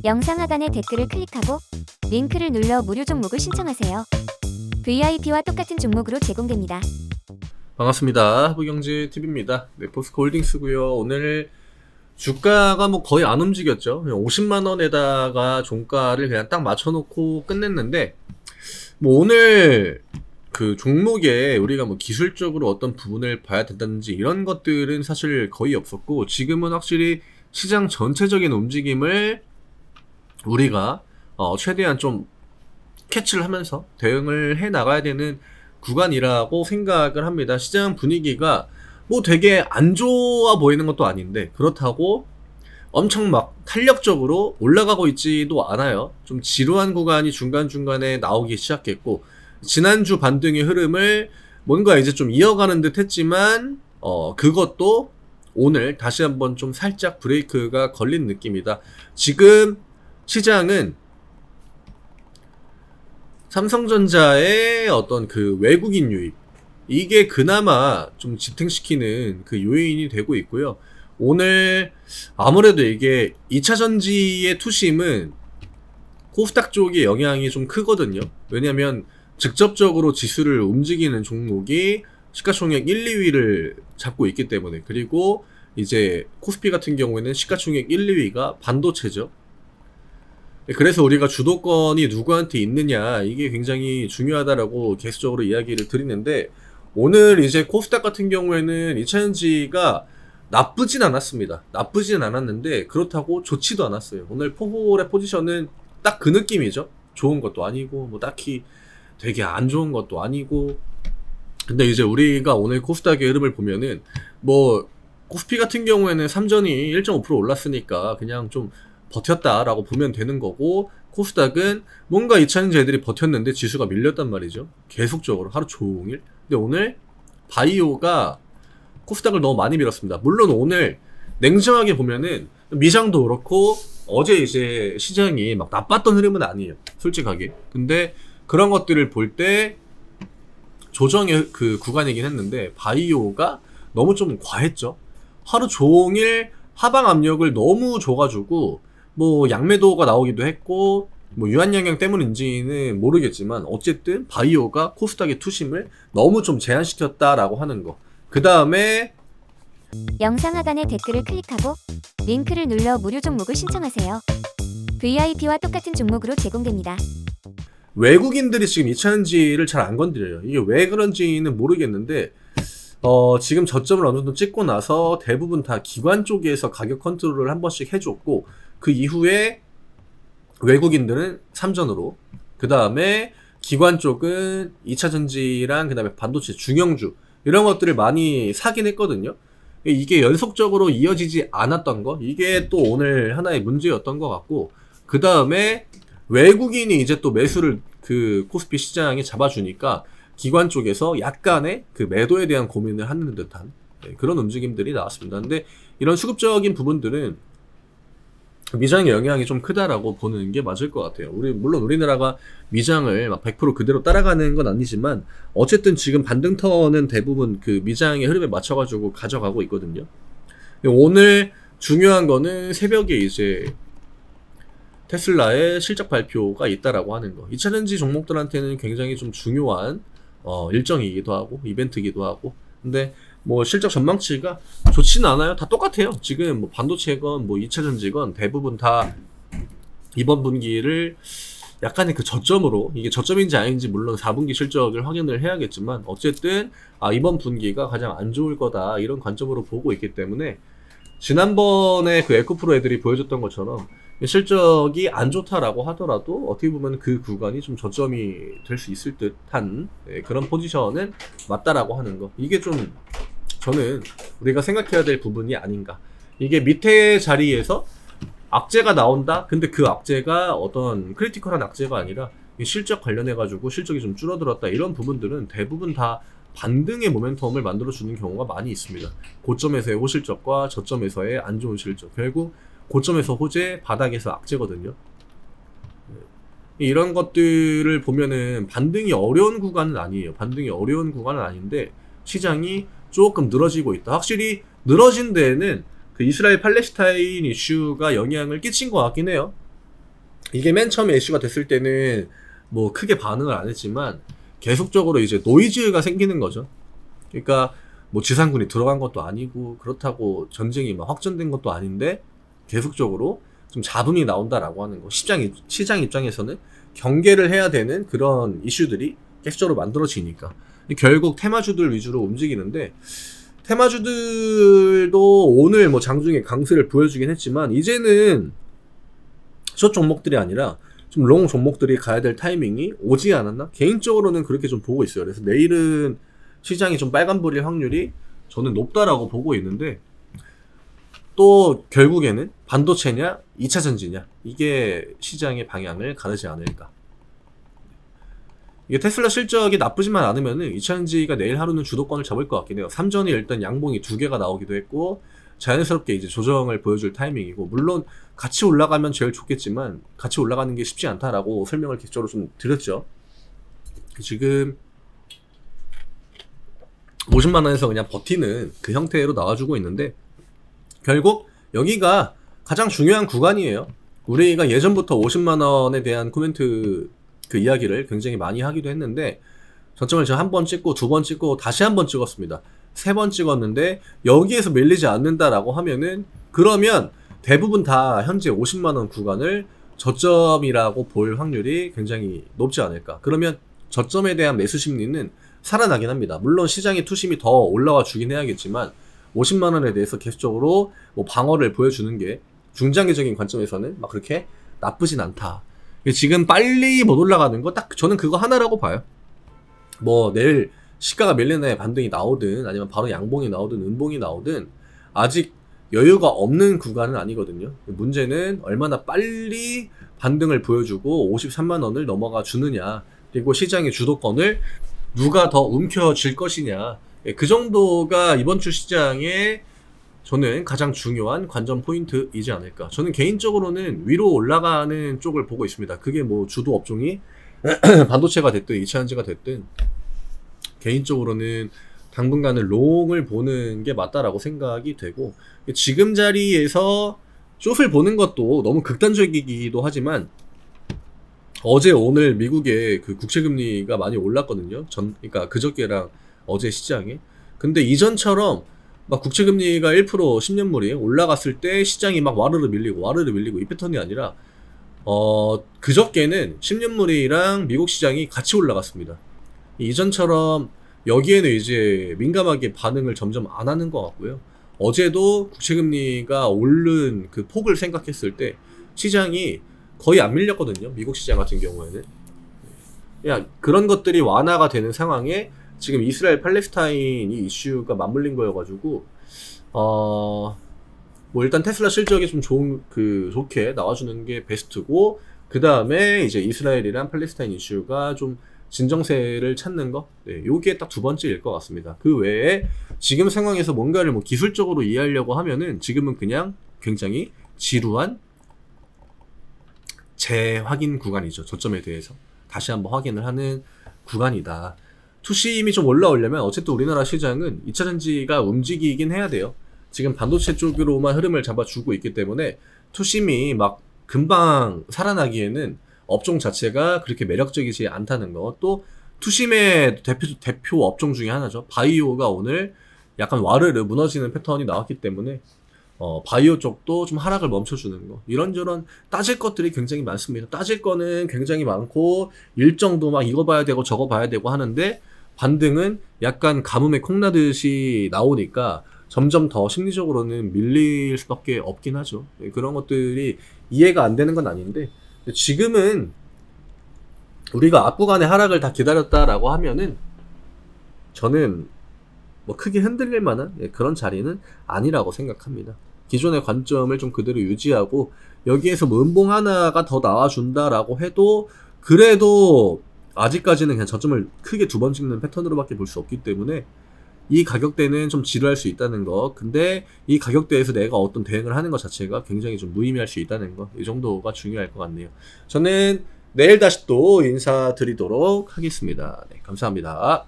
영상 하단의 댓글을 클릭하고 링크를 눌러 무료 종목을 신청하세요. VIP와 똑같은 종목으로 제공됩니다. 반갑습니다. 하부경제TV입니다. 네, 포스코홀딩스고요. 오늘 주가가 뭐 거의 안 움직였죠. 50만원에다가 종가를 그냥 딱 맞춰놓고 끝냈는데, 뭐 오늘 그 종목에 우리가 뭐 기술적으로 어떤 부분을 봐야 된다든지 이런 것들은 사실 거의 없었고, 지금은 확실히 시장 전체적인 움직임을 우리가 최대한 좀 캐치를 하면서 대응을 해 나가야 되는 구간이라고 생각을 합니다. 시장 분위기가 뭐 되게 안 좋아 보이는 것도 아닌데, 그렇다고 엄청 막 탄력적으로 올라가고 있지도 않아요. 좀 지루한 구간이 중간중간에 나오기 시작했고, 지난주 반등의 흐름을 뭔가 이제 좀 이어가는 듯 했지만 그것도 오늘 다시 한번 좀 살짝 브레이크가 걸린 느낌이다. 지금 시장은 삼성전자의 어떤 그 외국인 유입, 이게 그나마 좀 지탱시키는 그 요인이 되고 있고요. 오늘 아무래도 이게 2차전지의 투심은 코스닥 쪽의 영향이 좀 크거든요. 왜냐면 직접적으로 지수를 움직이는 종목이 시가총액 1, 2위를 잡고 있기 때문에. 그리고 이제 코스피 같은 경우에는 시가총액 1, 2위가 반도체죠. 그래서 우리가 주도권이 누구한테 있느냐, 이게 굉장히 중요하다라고 계속적으로 이야기를 드리는데, 오늘 이제 코스닥 같은 경우에는 2차전지가 나쁘진 않았습니다. 나쁘진 않았는데 그렇다고 좋지도 않았어요. 오늘 포홀의 포지션은 딱 그 느낌이죠. 좋은 것도 아니고 뭐 딱히 되게 안 좋은 것도 아니고. 근데 이제 우리가 오늘 코스닥의 흐름을 보면은, 뭐 코스피 같은 경우에는 삼전이 1.5% 올랐으니까 그냥 좀 버텼다라고 보면 되는 거고, 코스닥은 뭔가 2차전지 애들이 버텼는데 지수가 밀렸단 말이죠. 계속적으로 하루 종일. 근데 오늘 바이오가 코스닥을 너무 많이 밀었습니다. 물론 오늘 냉정하게 보면은 미장도 그렇고 어제 이제 시장이 막 나빴던 흐름은 아니에요, 솔직하게. 근데 그런 것들을 볼 때 조정의 그 구간이긴 했는데, 바이오가 너무 좀 과했죠. 하루 종일 하방 압력을 너무 줘가지고 뭐 양매도가 나오기도 했고, 뭐 유한 영향 때문인지는 모르겠지만 어쨌든 바이오가 코스닥의 투심을 너무 좀 제한시켰다라고 하는 거. 그 다음에 영상 하단의 댓글을 클릭하고 링크를 눌러 무료 종목을 신청하세요. VIP와 똑같은 종목으로 제공됩니다. 외국인들이 지금 2차전지를 잘 안 건드려요. 이게 왜 그런지는 모르겠는데, 지금 저점을 어느 정도 찍고 나서 대부분 다 기관 쪽에서 가격 컨트롤을 한 번씩 해줬고, 그 이후에 외국인들은 삼전으로, 그 다음에 기관 쪽은 2차전지랑 그 다음에 반도체 중형주 이런 것들을 많이 사긴 했거든요. 이게 연속적으로 이어지지 않았던 거, 이게 또 오늘 하나의 문제였던 것 같고, 그 다음에 외국인이 이제 또 매수를 그 코스피 시장에 잡아주니까 기관 쪽에서 약간의 그 매도에 대한 고민을 하는 듯한 그런 움직임들이 나왔습니다. 근데 이런 수급적인 부분들은 미장의 영향이 좀 크다라고 보는 게 맞을 것 같아요. 물론 우리나라가 미장을 막 100% 그대로 따라가는 건 아니지만, 어쨌든 지금 반등턴은 대부분 그 미장의 흐름에 맞춰가지고 가져가고 있거든요. 오늘 중요한 거는 새벽에 이제 테슬라의 실적 발표가 있다라고 하는 거. 2차전지 종목들한테는 굉장히 좀 중요한 일정이기도 하고 이벤트이기도 하고. 근데 뭐 실적 전망치가 좋지는 않아요. 다 똑같아요. 지금 뭐 반도체건 뭐 2차전지건 대부분 다 이번 분기를 약간의 그 저점으로, 이게 저점인지 아닌지 물론 4분기 실적을 확인을 해야겠지만, 어쨌든 이번 분기가 가장 안 좋을 거다, 이런 관점으로 보고 있기 때문에, 지난번에 그 에코프로 애들이 보여줬던 것처럼 실적이 안 좋다라고 하더라도 어떻게 보면 그 구간이 좀 저점이 될 수 있을 듯한 그런 포지션은 맞다라고 하는 거. 이게 좀 저는 우리가 생각해야 될 부분이 아닌가. 이게 밑에 자리에서 악재가 나온다? 근데 그 악재가 어떤 크리티컬한 악재가 아니라 실적 관련해가지고 실적이 좀 줄어들었다, 이런 부분들은 대부분 다 반등의 모멘텀을 만들어주는 경우가 많이 있습니다. 고점에서의 호실적과 저점에서의 안 좋은 실적, 결국 고점에서 호재, 바닥에서 악재거든요. 이런 것들을 보면은 반등이 어려운 구간은 아니에요. 반등이 어려운 구간은 아닌데 시장이 조금 늘어지고 있다. 확실히 늘어진 데에는 그 이스라엘 팔레스타인 이슈가 영향을 끼친 것 같긴 해요. 이게 맨 처음에 이슈가 됐을 때는 뭐 크게 반응을 안 했지만 계속적으로 이제 노이즈가 생기는 거죠. 그러니까 뭐 지상군이 들어간 것도 아니고 그렇다고 전쟁이 막 확전된 것도 아닌데 계속적으로 좀 잡음이 나온다라고 하는 거. 시장 입장에서는 경계를 해야 되는 그런 이슈들이 계속적으로 만들어지니까 결국 테마주들 위주로 움직이는데, 테마주들도 오늘 뭐 장중에 강세를 보여주긴 했지만 이제는 숏 종목들이 아니라 좀 롱 종목들이 가야 될 타이밍이 오지 않았나? 개인적으로는 그렇게 좀 보고 있어요. 그래서 내일은 시장이 좀 빨간불일 확률이 저는 높다라고 보고 있는데, 또 결국에는 반도체냐 2차전지냐 이게 시장의 방향을 가르지 않을까. 이게 테슬라 실적이 나쁘지만 않으면은 2차전지가 내일 하루는 주도권을 잡을 것 같긴 해요. 3전에 일단 양봉이 2개가 나오기도 했고 자연스럽게 이제 조정을 보여줄 타이밍이고, 물론 같이 올라가면 제일 좋겠지만 같이 올라가는 게 쉽지 않다라고 설명을 계속적으로 좀 드렸죠. 지금 50만원에서 그냥 버티는 그 형태로 나와주고 있는데, 결국 여기가 가장 중요한 구간이에요. 우리가 예전부터 50만원에 대한 코멘트 그 이야기를 굉장히 많이 하기도 했는데, 저점을 제가 한 번 찍고 2번 찍고 다시 한 번 찍었습니다. 3번 찍었는데 여기에서 밀리지 않는다라고 하면은, 그러면 대부분 다 현재 50만원 구간을 저점이라고 볼 확률이 굉장히 높지 않을까. 그러면 저점에 대한 매수 심리는 살아나긴 합니다. 물론 시장의 투심이 더 올라와 주긴 해야겠지만 50만원에 대해서 계속적으로 뭐 방어를 보여주는 게 중장기적인 관점에서는 막 그렇게 나쁘진 않다. 지금 빨리 못 올라가는 거 딱 저는 그거 하나라고 봐요. 뭐 내일 시가가 밀리는 반등이 나오든 아니면 바로 양봉이 나오든 음봉이 나오든 아직 여유가 없는 구간은 아니거든요. 문제는 얼마나 빨리 반등을 보여주고 53만원을 넘어가 주느냐, 그리고 시장의 주도권을 누가 더 움켜쥘 것이냐, 그 정도가 이번 주 시장의 저는 가장 중요한 관전 포인트이지 않을까. 저는 개인적으로는 위로 올라가는 쪽을 보고 있습니다. 그게 뭐 주도 업종이 반도체가 됐든 2차전지가 됐든 개인적으로는 당분간은 롱을 보는 게 맞다라고 생각이 되고, 지금 자리에서 숏을 보는 것도 너무 극단적이기도 하지만 어제 오늘 미국의 그 국채금리가 많이 올랐거든요. 그러니까 그저께랑 어제 시장에. 근데 이전처럼 막 국채금리가 1% 10년물이 올라갔을 때 시장이 막 와르르 밀리고 이 패턴이 아니라 그저께는 10년물이랑 미국 시장이 같이 올라갔습니다. 이전처럼 여기에는 이제 민감하게 반응을 점점 안 하는 것 같고요. 어제도 국채금리가 오른 그 폭을 생각했을 때 시장이 거의 안 밀렸거든요. 미국 시장 같은 경우에는. 그런 것들이 완화가 되는 상황에 지금 이스라엘 팔레스타인 이 이슈가 맞물린 거여가지고 뭐 일단 테슬라 실적이 좀 좋게 나와주는 게 베스트고, 그 다음에 이제 이스라엘이랑 팔레스타인 이슈가 좀 진정세를 찾는 거, 요게 딱 2번째일 것 같습니다. 그 외에 지금 상황에서 뭔가를 뭐 기술적으로 이해하려고 하면은 지금은 그냥 굉장히 지루한 재확인 구간이죠. 저점에 대해서 다시 한번 확인을 하는 구간이다. 투심이 좀 올라오려면 어쨌든 우리나라 시장은 2차전지가 움직이긴 해야 돼요. 지금 반도체 쪽으로만 흐름을 잡아주고 있기 때문에 투심이 막 금방 살아나기에는 업종 자체가 그렇게 매력적이지 않다는 거. 또 투심의 대표 업종 중에 하나죠. 바이오가 오늘 약간 와르르 무너지는 패턴이 나왔기 때문에 바이오 쪽도 좀 하락을 멈춰주는 거, 이런저런 따질 것들이 굉장히 많습니다. 따질 거는 굉장히 많고 일정도 막 이거 봐야 되고 저거 봐야 되고 하는데, 반등은 약간 가뭄에 콩나듯이 나오니까 점점 더 심리적으로는 밀릴 수밖에 없긴 하죠. 그런 것들이 이해가 안 되는 건 아닌데, 지금은 우리가 앞구간의 하락을 다 기다렸다라고 하면은 저는 뭐 크게 흔들릴 만한 그런 자리는 아니라고 생각합니다. 기존의 관점을 좀 그대로 유지하고 여기에서 뭐 음봉 하나가 더 나와준다라고 해도 그래도 아직까지는 그냥 저점을 크게 2번 찍는 패턴으로밖에 볼 수 없기 때문에 이 가격대는 좀 지루할 수 있다는 거. 근데 이 가격대에서 내가 어떤 대응을 하는 것 자체가 굉장히 좀 무의미할 수 있다는 거, 이 정도가 중요할 것 같네요. 저는 내일 다시 또 인사드리도록 하겠습니다. 네, 감사합니다.